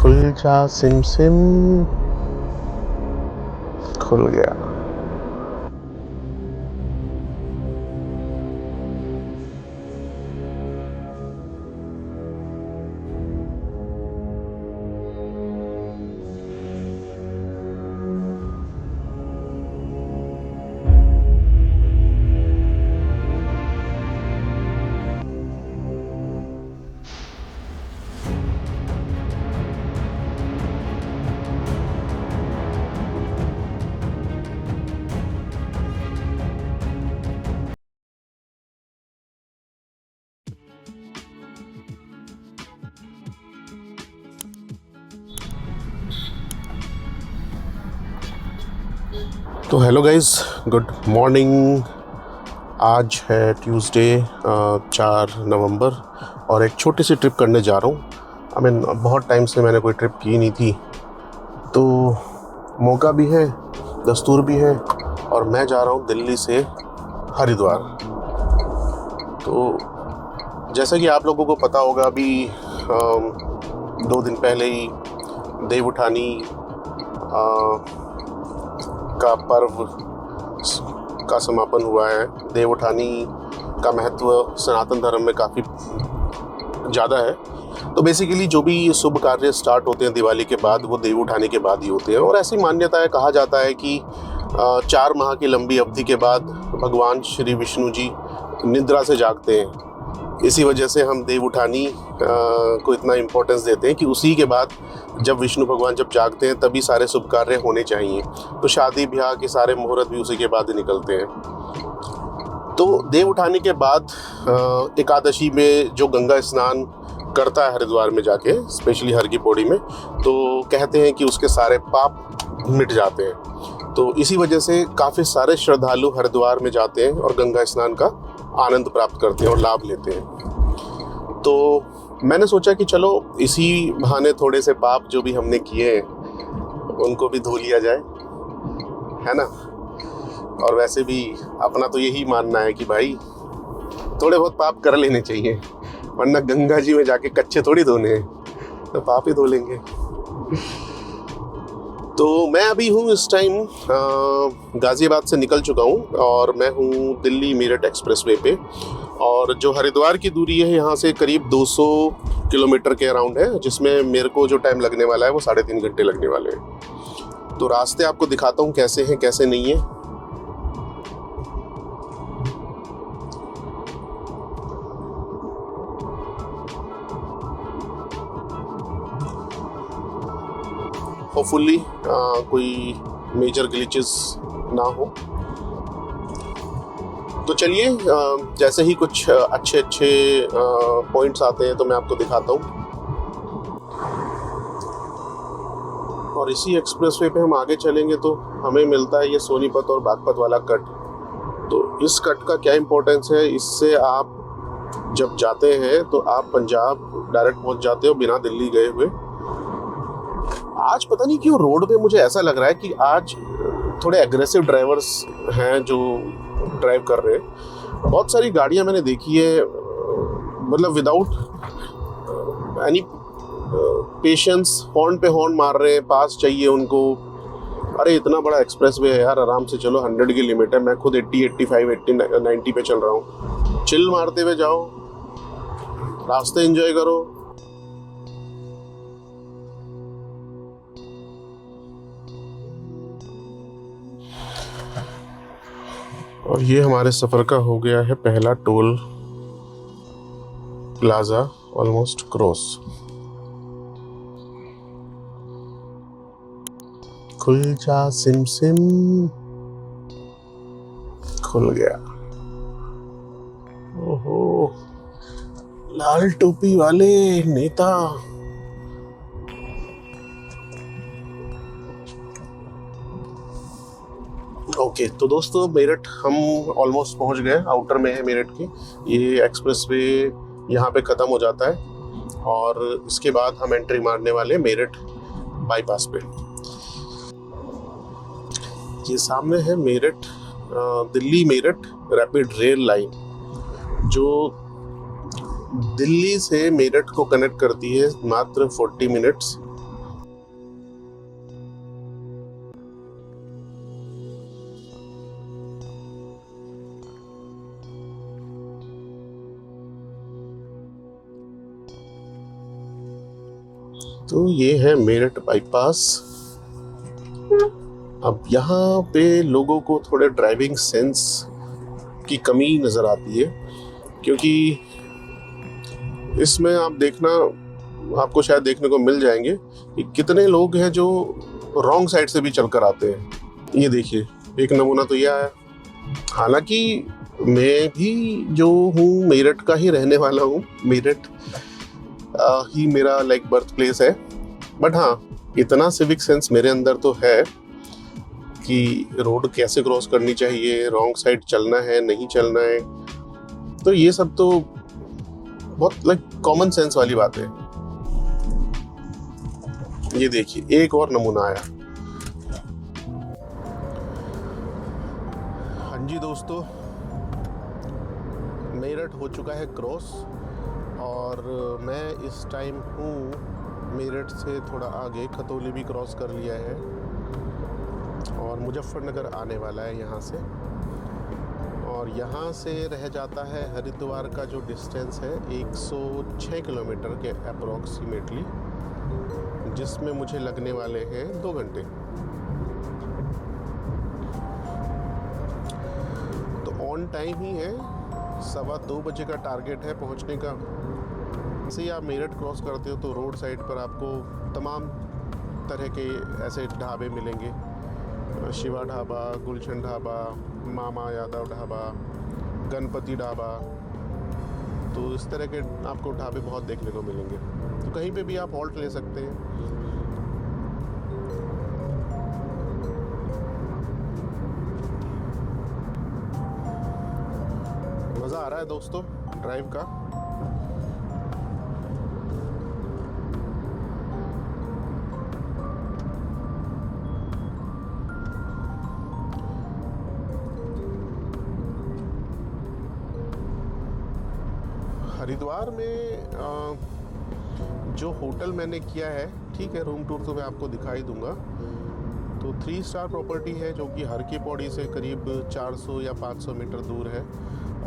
खुल जा SIM SIM, खुल गया। तो हेलो गाइस, गुड मॉर्निंग। आज है ट्यूसडे 4 नवंबर और एक छोटी सी ट्रिप करने जा रहा हूँ। बहुत टाइम से मैंने कोई ट्रिप की नहीं थी, तो मौका भी है, दस्तूर भी है और मैं जा रहा हूँ दिल्ली से हरिद्वार। तो जैसा कि आप लोगों को पता होगा, अभी 2 दिन पहले ही देव उठानी का पर्व का समापन हुआ है। देव उठानी का महत्व सनातन धर्म में काफ़ी ज़्यादा है। तो बेसिकली जो भी शुभ कार्य स्टार्ट होते हैं दिवाली के बाद, वो देव उठाने के बाद ही होते हैं। और ऐसी मान्यता है, कहा जाता है कि 4 माह की लंबी अवधि के बाद भगवान श्री विष्णु जी निद्रा से जागते हैं। इसी वजह से हम देव उठानी को इतना इम्पोर्टेंस देते हैं कि उसी के बाद जब विष्णु भगवान जब जागते हैं तभी सारे शुभ कार्य होने चाहिए। तो शादी ब्याह के सारे मुहूर्त भी उसी के बाद ही निकलते हैं। तो देव उठाने के बाद एकादशी में जो गंगा स्नान करता है हरिद्वार में जाके, स्पेशली हर की पौड़ी में, तो कहते हैं कि उसके सारे पाप मिट जाते हैं। तो इसी वजह से काफ़ी सारे श्रद्धालु हरिद्वार में जाते हैं और गंगा स्नान का आनंद प्राप्त करते हैं और लाभ लेते हैं। तो मैंने सोचा कि चलो इसी बहाने थोड़े से पाप जो भी हमने किए हैं उनको भी धो लिया जाए, है ना। और वैसे भी अपना तो यही मानना है कि भाई थोड़े बहुत पाप कर लेने चाहिए, वरना गंगा जी में जाके कच्चे थोड़ी धोने हैं, तो पाप ही धो लेंगे। तो मैं अभी हूँ इस टाइम गाज़ियाबाद से निकल चुका हूँ और मैं हूँ दिल्ली मेरठ एक्सप्रेसवे पे। और जो हरिद्वार की दूरी है यहाँ से करीब 200 किलोमीटर के अराउंड है, जिसमें मेरे को जो टाइम लगने वाला है वो 3.5 घंटे लगने वाले हैं। तो रास्ते आपको दिखाता हूँ कैसे हैं कैसे नहीं है। होपफुली कोई मेजर ग्लिचेस ना हो। तो चलिए, जैसे ही कुछ अच्छे पॉइंट्स आते हैं तो मैं आपको दिखाता हूँ। और इसी एक्सप्रेसवे पे हम आगे चलेंगे तो हमें मिलता है ये सोनीपत और बागपत वाला कट। तो इस कट का क्या इम्पोर्टेंस है, इससे आप जब जाते हैं तो आप पंजाब डायरेक्ट पहुँच जाते हो बिना दिल्ली गए हुए। आज पता नहीं क्यों रोड पे मुझे ऐसा लग रहा है कि आज थोड़े एग्रेसिव ड्राइवर्स हैं जो ड्राइव कर रहे हैं। बहुत सारी गाड़ियां मैंने देखी है, मतलब विदाउट एनी पेशेंस हॉर्न पे हॉर्न मार रहे हैं, पास चाहिए उनको। अरे इतना बड़ा एक्सप्रेसवे है यार, आराम से चलो, 100 की लिमिट है। मैं खुद 80, 85, 80, 90 पे चल रहा हूँ। चिल मारते हुए जाओ, रास्ते एंजॉय करो। और ये हमारे सफ़र का हो गया है पहला टोल प्लाजा ऑलमोस्ट क्रॉस। खुल जा सिम सिम, खुल गया। ओहो, लाल टोपी वाले नेता। ओके, तो दोस्तों मेरठ हम ऑलमोस्ट पहुंच गए, आउटर में है मेरठ की। ये एक्सप्रेसवे यहाँ पे ख़त्म हो जाता है और इसके बाद हम एंट्री मारने वाले मेरठ बाईपास पे। ये सामने है Meerut Delhi Meerut rapid rail line, जो दिल्ली से मेरठ को कनेक्ट करती है मात्र 40 मिनट्स तो ये है मेरठ बाईपास। अब यहाँ पे लोगों को थोड़े ड्राइविंग सेंस की कमी नज़र आती है, क्योंकि इसमें आप देखना, आपको शायद देखने को मिल जाएंगे कि कितने लोग हैं जो रॉन्ग साइड से भी चलकर आते हैं। ये देखिए, एक नमूना तो ये आया। हालांकि मैं भी जो हूँ मेरठ का ही रहने वाला हूँ, मेरठ ही मेरा लाइक बर्थ प्लेस है, बट हाँ, इतना सिविक सेंस मेरे अंदर तो है कि रोड कैसे क्रॉस करनी चाहिए, रॉन्ग साइड चलना है नहीं चलना है, तो ये सब तो बहुत लाइक कॉमन सेंस वाली बात है। ये देखिए, एक और नमूना आया। हाँ जी दोस्तों, मेरठ हो चुका है क्रॉस और मैं इस टाइम हूँ मेरठ से थोड़ा आगे, खतौली भी क्रॉस कर लिया है और मुजफ्फरनगर आने वाला है यहाँ से। और यहाँ से रह जाता है हरिद्वार का जो डिस्टेंस है 106 किलोमीटर के अप्रॉक्सीमेटली, जिसमें मुझे लगने वाले हैं 2 घंटे। तो ऑन टाइम ही है, 2:15 बजे का टारगेट है पहुँचने का। जैसे ही आप मेरठ क्रॉस करते हो तो रोड साइड पर आपको तमाम तरह के ऐसे ढाबे मिलेंगे, शिवा ढाबा, गुलशन ढाबा, मामा यादव ढाबा, गणपति ढाबा, तो इस तरह के आपको ढाबे बहुत देखने को मिलेंगे। तो कहीं पे भी आप हॉल्ट ले सकते हैं। मज़ा आ रहा है दोस्तों ड्राइव का। हरिद्वार में जो होटल मैंने किया है, ठीक है, रूम टूर तो मैं आपको दिखाई दूंगा। तो 3 स्टार प्रॉपर्टी है जो कि हर की पौड़ी से करीब 400 या 500 मीटर दूर है।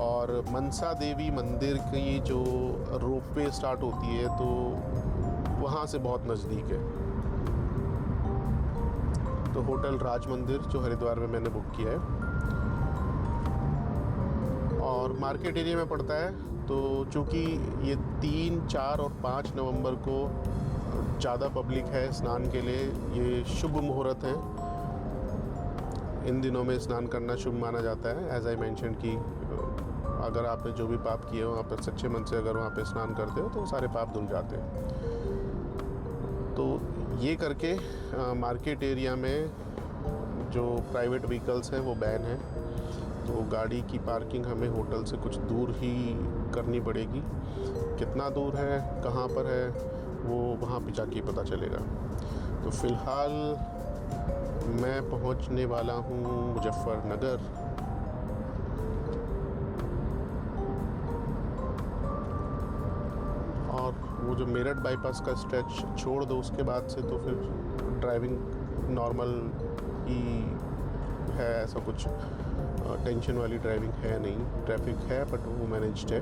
और मनसा देवी मंदिर की जो रोपवे स्टार्ट होती है तो वहाँ से बहुत नज़दीक है। तो होटल राज मंदिर जो हरिद्वार में मैंने बुक किया है और मार्केट एरिया में पड़ता है। तो चूँकि ये 3, 4 और 5 नवंबर को ज़्यादा पब्लिक है स्नान के लिए, ये शुभ मुहूर्त है, इन दिनों में स्नान करना शुभ माना जाता है। एज आई मेंशन कि अगर आपने जो भी पाप किए हो वहाँ पर सच्चे मन से अगर वहाँ पे स्नान करते हो तो सारे पाप धुल जाते हैं। तो ये करके मार्केट एरिया में जो प्राइवेट व्हीकल्स हैं वो बैन है। तो गाड़ी की पार्किंग हमें होटल से कुछ दूर ही करनी पड़ेगी। कितना दूर है, कहाँ पर है, वो वहाँ पे जाके पता चलेगा। तो फ़िलहाल मैं पहुँचने वाला हूँ मुजफ्फरनगर। और वो जो मेरठ बाईपास का स्ट्रेच छोड़ दो, उसके बाद से तो फिर ड्राइविंग नॉर्मल ही है, ऐसा कुछ टेंशन वाली ड्राइविंग है नहीं। ट्रैफिक है बट वो मैनेज्ड है,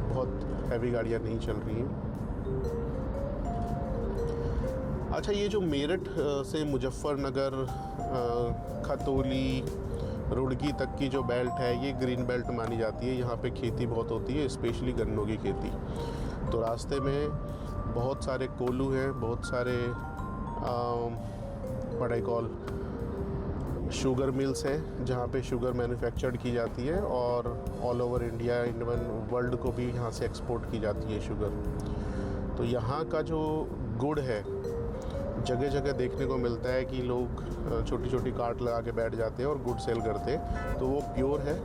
बहुत हैवी गाड़ियाँ नहीं चल रही हैं। अच्छा, ये जो मेरठ से मुजफ्फरनगर, खतौली, रुड़की तक की जो बेल्ट है, ये ग्रीन बेल्ट मानी जाती है। यहाँ पे खेती बहुत होती है, स्पेशली गन्नों की खेती। तो रास्ते में बहुत सारे कोल्हू हैं, बहुत सारे what I call sugar mills हैं जहाँ पे शुगर मैन्युफैक्चर्ड की जाती है और all over India, even world को भी यहाँ से एक्सपोर्ट की जाती है शुगर। तो यहाँ का जो गुड़ है जगह जगह देखने को मिलता है कि लोग छोटी छोटी कार्ट लगा के बैठ जाते हैं और गुड़ सेल करते हैं। तो वो प्योर है,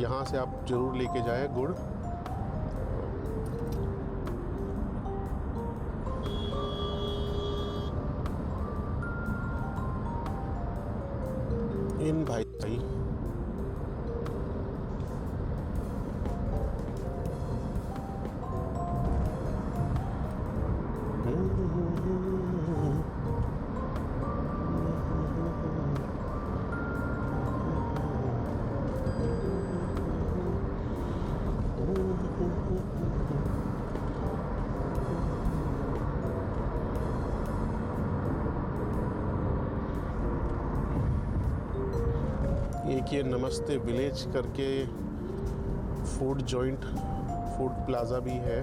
यहाँ से आप ज़रूर लेके जाएं गुड़। इन भाई एक ये नमस्ते विलेज करके फूड प्लाज़ा भी है।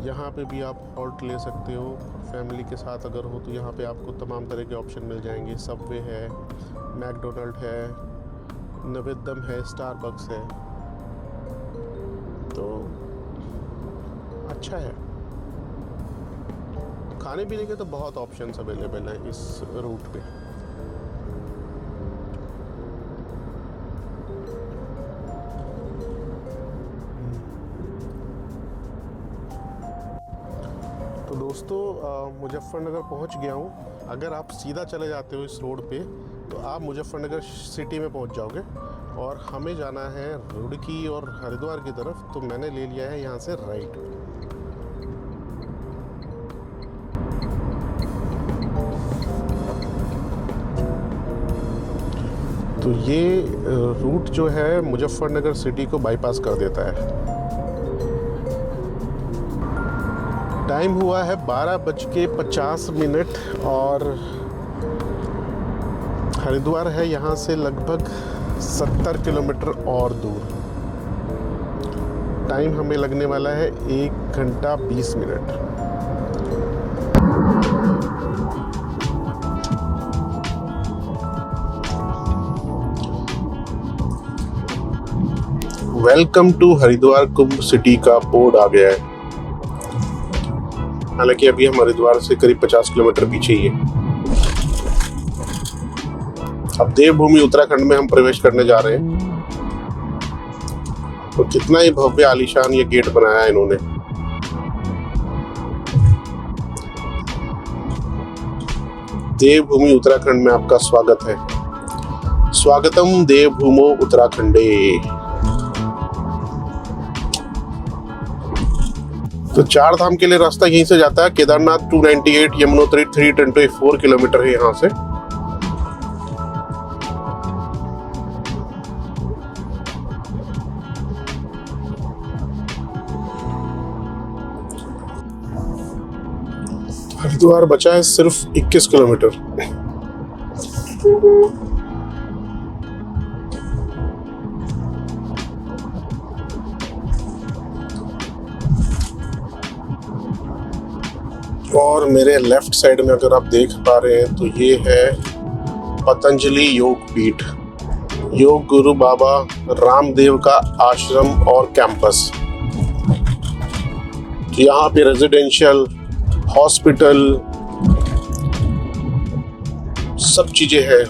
यहाँ पे भी आप हॉल्ट ले सकते हो। फैमिली के साथ अगर हो तो यहाँ पे आपको तमाम तरह के ऑप्शन मिल जाएंगे। सबवे है, मैकडोनल्ड है, नवेदम है, स्टारबक्स है, तो अच्छा है। खाने पीने के तो बहुत ऑप्शंस अवेलेबल हैं इस रूट पे। तो दोस्तों मुजफ्फरनगर पहुंच गया हूं। अगर आप सीधा चले जाते हो इस रोड पे तो आप मुजफ्फरनगर सिटी में पहुंच जाओगे और हमें जाना है रुड़की और हरिद्वार की तरफ। तो मैंने ले लिया है यहाँ से राइट। तो ये रूट जो है मुजफ्फरनगर सिटी को बाईपास कर देता है। टाइम हुआ है 12:50 और हरिद्वार है यहाँ से लगभग 70 किलोमीटर और दूर। टाइम हमें लगने वाला है 1 घंटा 20 minute. Welcome to Haridwar Kumbh city का बोर्ड आ गया है। हालांकि अभी हम हरिद्वार से करीब 50 किलोमीटर पीछे ही है। अब देवभूमि उत्तराखंड में हम प्रवेश करने जा रहे हैं। तो कितना ही भव्य आलीशान ये गेट बनाया है इन्होंने। देवभूमि उत्तराखंड में आपका स्वागत है। स्वागतम देवभूमो उत्तराखंडे। तो 4 धाम के लिए रास्ता यहीं से जाता है। केदारनाथ 298, यमुनोत्री 324 किलोमीटर है यहाँ से। हरिद्वार बचा है सिर्फ 21 किलोमीटर। और मेरे लेफ्ट साइड में अगर आप देख पा रहे हैं तो ये है पतंजलि योग पीठ, योग गुरु बाबा रामदेव का आश्रम और कैंपस। यहाँ पे रेजिडेंशियल, हॉस्पिटल, सब चीजें हैं।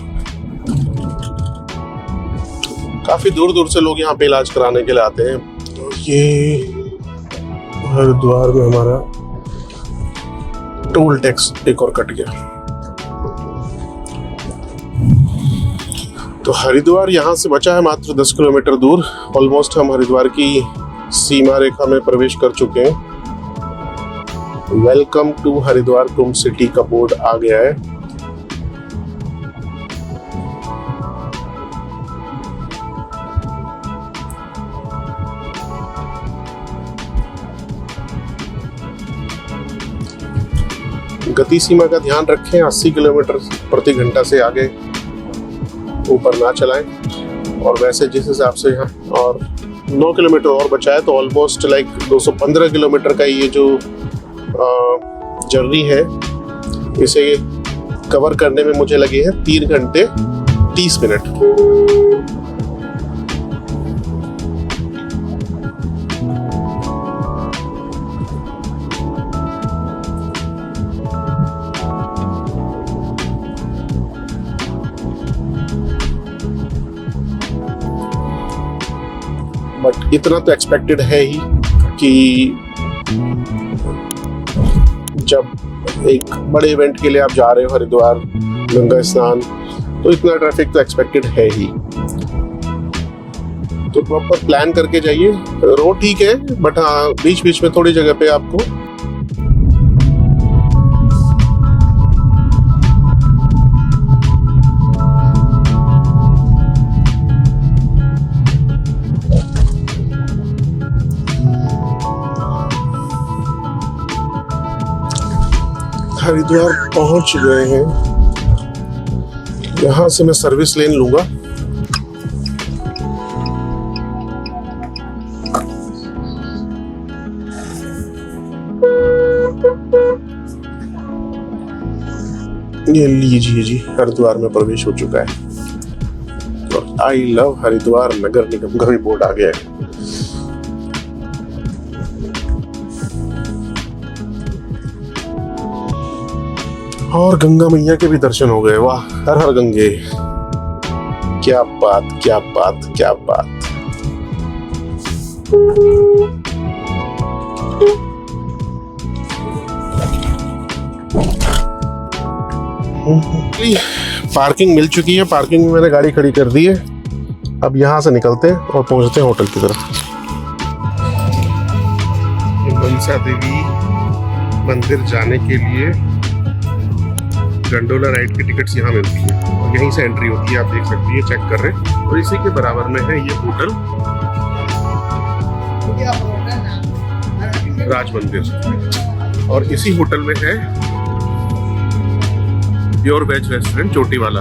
काफी दूर दूर से लोग यहाँ पे इलाज कराने के लिए आते हैं। तो ये हरिद्वार में हमारा टोल टैक्स एक और कट गया। तो हरिद्वार यहाँ से बचा है मात्र 10 किलोमीटर दूर। ऑलमोस्ट हम हरिद्वार की सीमा रेखा में प्रवेश कर चुके हैं। Welcome to Haridwar Kumbh city का बोर्ड आ गया है। गति सीमा का ध्यान रखें, 80 किलोमीटर प्रति घंटा से आगे ऊपर ना चलाएं। और वैसे जिस हिसाब से यहाँ और 9 किलोमीटर और बचा है तो ऑलमोस्ट लाइक 215 किलोमीटर का ये जो जर्नी है, इसे कवर करने में मुझे लगे हैं 3 घंटे 30 मिनट। बट इतना तो एक्सपेक्टेड है ही कि जब एक बड़े इवेंट के लिए आप जा रहे हो हरिद्वार गंगा स्नान, तो इतना ट्रैफिक तो एक्सपेक्टेड है ही। तो प्रॉपर प्लान करके जाइए। रोड ठीक है बट हाँ, बीच बीच में थोड़ी जगह पे आपको हरिद्वार पहुंच गए हैं। यहाँ से मैं सर्विस लेन लूंगा ये लीजिए जी, हरिद्वार में प्रवेश हो चुका है। और आई लव हरिद्वार नगर निगम का भी बोर्ड आ गया है। और गंगा मैया के भी दर्शन हो गए। वाह, हर हर गंगे। क्या बात, क्या बात, क्या बात। पार्किंग मिल चुकी है, पार्किंग में मैंने गाड़ी खड़ी कर दी है। अब यहाँ से निकलते हैं और पहुंचते हैं होटल की तरफ। मनसा देवी मंदिर जाने के लिए गंडोला राइड की टिकट्स यहाँ मिलती है और यहीं से एंट्री होती है। आप देख सकती है, चेक कर रहे हैं। और इसी के बराबर में है ये होटल राज मंदिर, और इसी होटल में है प्योर वेज रेस्टोरेंट चोटी वाला।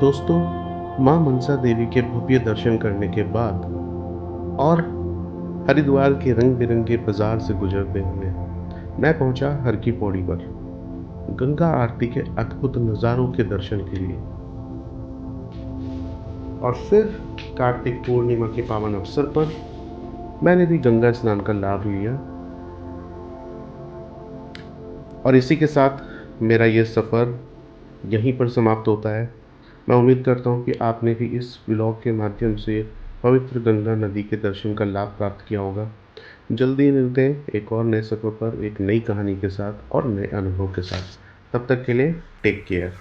दोस्तों, माँ मनसा देवी के भव्य दर्शन करने के बाद और हरिद्वार के रंग बिरंगे बाजार से गुजरते हुए मैं पहुंचा हर की पौड़ी पर गंगा आरती के अद्भुत नज़ारों के दर्शन के लिए। और फिर कार्तिक पूर्णिमा के पावन अवसर पर मैंने भी गंगा स्नान का लाभ लिया। और इसी के साथ मेरा ये सफ़र यहीं पर समाप्त होता है। मैं उम्मीद करता हूँ कि आपने भी इस ब्लॉग के माध्यम से पवित्र गंगा नदी के दर्शन का लाभ प्राप्त किया होगा। जल्दी मिलते हैं एक और नए सफ़र पर, एक नई कहानी के साथ और नए अनुभव के साथ। तब तक के लिए टेक केयर।